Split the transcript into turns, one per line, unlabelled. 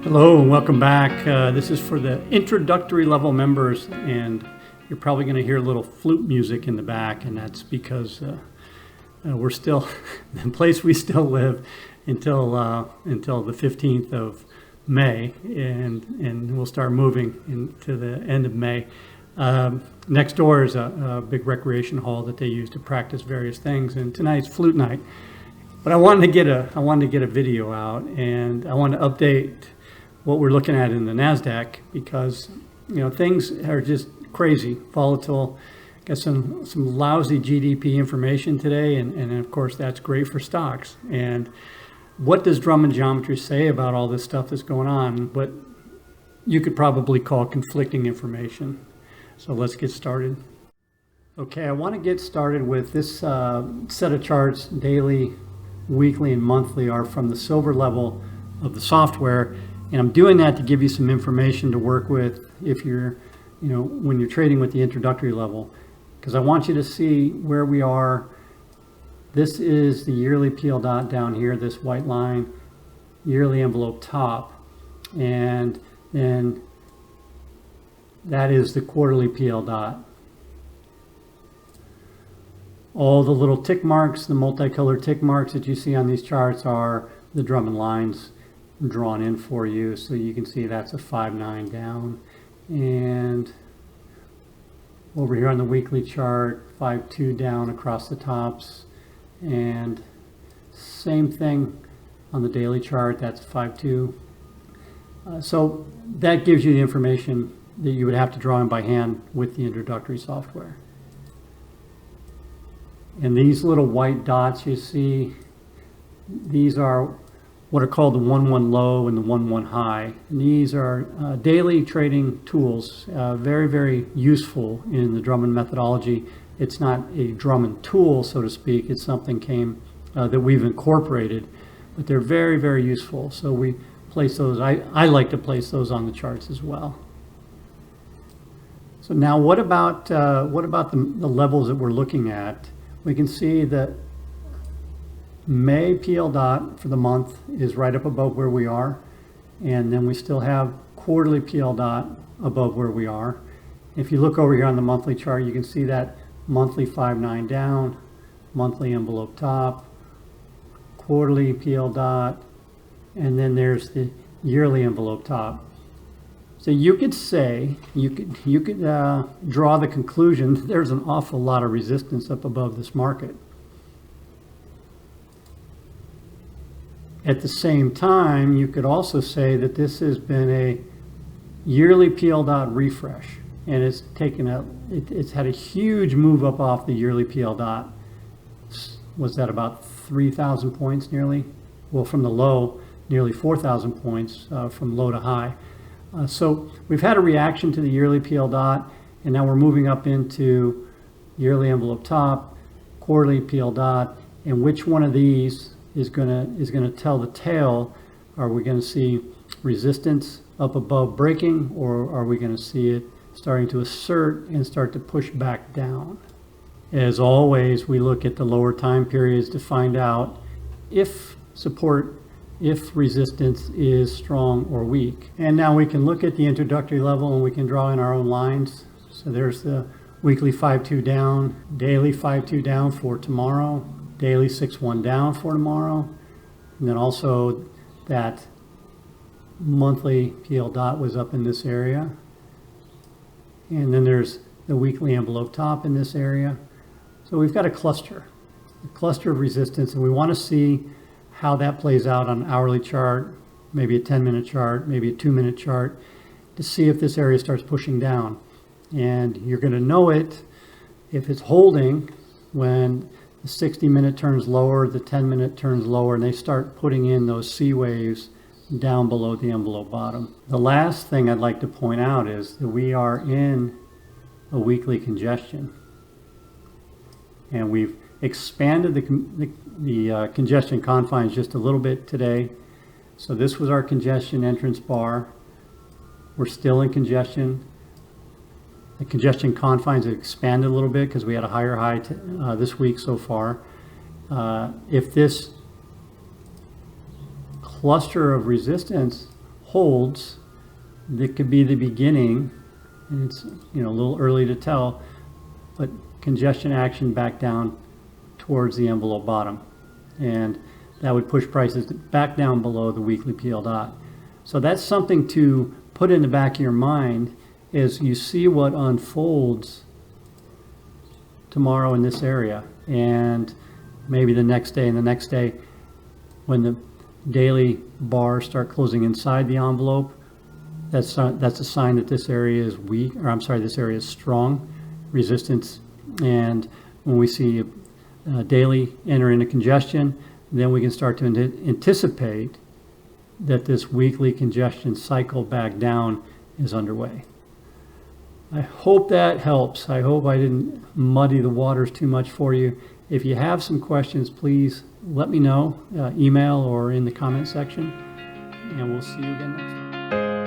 Hello and welcome back. This is for the introductory level members, and you're probably going to hear a little flute music in the back, and that's because we're still the place we still live until the 15th of May, and we'll start moving into the end of May. Next door is a big recreation hall that they use to practice various things, and tonight's flute night. But I wanted to get a video out, and I wanted to update what we're looking at in the NASDAQ, because things are just crazy, volatile. Got some lousy GDP information today, and of course that's great for stocks. And what does Drummond Geometry say about all this stuff that's going on? What you could probably call conflicting information. So let's get started. Okay, I want to get started with this set of charts. Daily, weekly, and monthly are from the silver level of the software. And I'm doing that to give you some information to work with if you're, when you're trading with the introductory level, because I want you to see where we are. This is the yearly PL dot down here, this white line, yearly envelope top, and then that is the quarterly PL dot. All the little tick marks, the multicolored tick marks that you see on these charts are the Drummond lines drawn in for you, so you can see that's a 5-9 down. And over here on the weekly chart, 5-2 down across the tops, and same thing on the daily chart, that's 5-2. So that gives you the information that you would have to draw in by hand with the introductory software. And these little white dots you see, these are what are called the 1-1 low and the 1-1 high. And these are daily trading tools, very, very useful in the Drummond methodology. It's not a Drummond tool, so to speak. It's something that we've incorporated, but they're very, very useful. So we place those. I like to place those on the charts as well. So now, what about the levels that we're looking at? We can see that May PL dot for the month is right up above where we are, and then we still have quarterly PL dot above where we are. If you look over here on the monthly chart, you can see that monthly 5-9 down, monthly envelope top, quarterly PL dot, and then there's the yearly envelope top. So you could say, you could draw the conclusion that there's an awful lot of resistance up above this market. At the same time, you could also say that this has been a yearly PL dot refresh, and it's had a huge move up off the yearly PL dot. Was that about 3,000 points nearly? Well, from the low, nearly 4,000 points from low to high. So we've had a reaction to the yearly PL dot, and now we're moving up into yearly envelope top, quarterly PL dot, and which one of these is going to tell the tale? Are we going to see resistance up above breaking, or are we going to see it starting to assert and start to push back down? As always, we look at the lower time periods to find out if resistance is strong or weak. And now we can look at the introductory level and we can draw in our own lines. So there's the weekly 5-2 down, daily 5-2 down for tomorrow, daily 6-1 down for tomorrow, and then also that monthly PL dot was up in this area, and then there's the weekly envelope top in this area. So we've got a cluster of resistance, and we want to see how that plays out on an hourly chart, maybe a 10-minute chart, maybe a 2-minute chart, to see if this area starts pushing down. And you're going to know it if it's holding when the 60-minute turns lower, the 10-minute turns lower, and they start putting in those C waves down below the envelope bottom. The last thing I'd like to point out is that we are in a weekly congestion, and we've expanded the congestion confines just a little bit today. So this was our congestion entrance bar. We're still in congestion. The congestion confines have expanded a little bit because we had a higher high this week so far. If this cluster of resistance holds, that could be the beginning, and it's a little early to tell, but congestion action back down towards the envelope bottom, and that would push prices back down below the weekly PL dot. So that's something to put in the back of your mind as you see what unfolds tomorrow in this area, and maybe the next day and the next day. When the daily bars start closing inside the envelope, that's a sign that this area is weak, or I'm sorry, this area is strong resistance. And when we see daily enter into congestion, then we can start to anticipate that this weekly congestion cycle back down is underway. I hope that helps. I hope I didn't muddy the waters too much for you. If you have some questions, please let me know, email or in the comment section, and we'll see you again next time.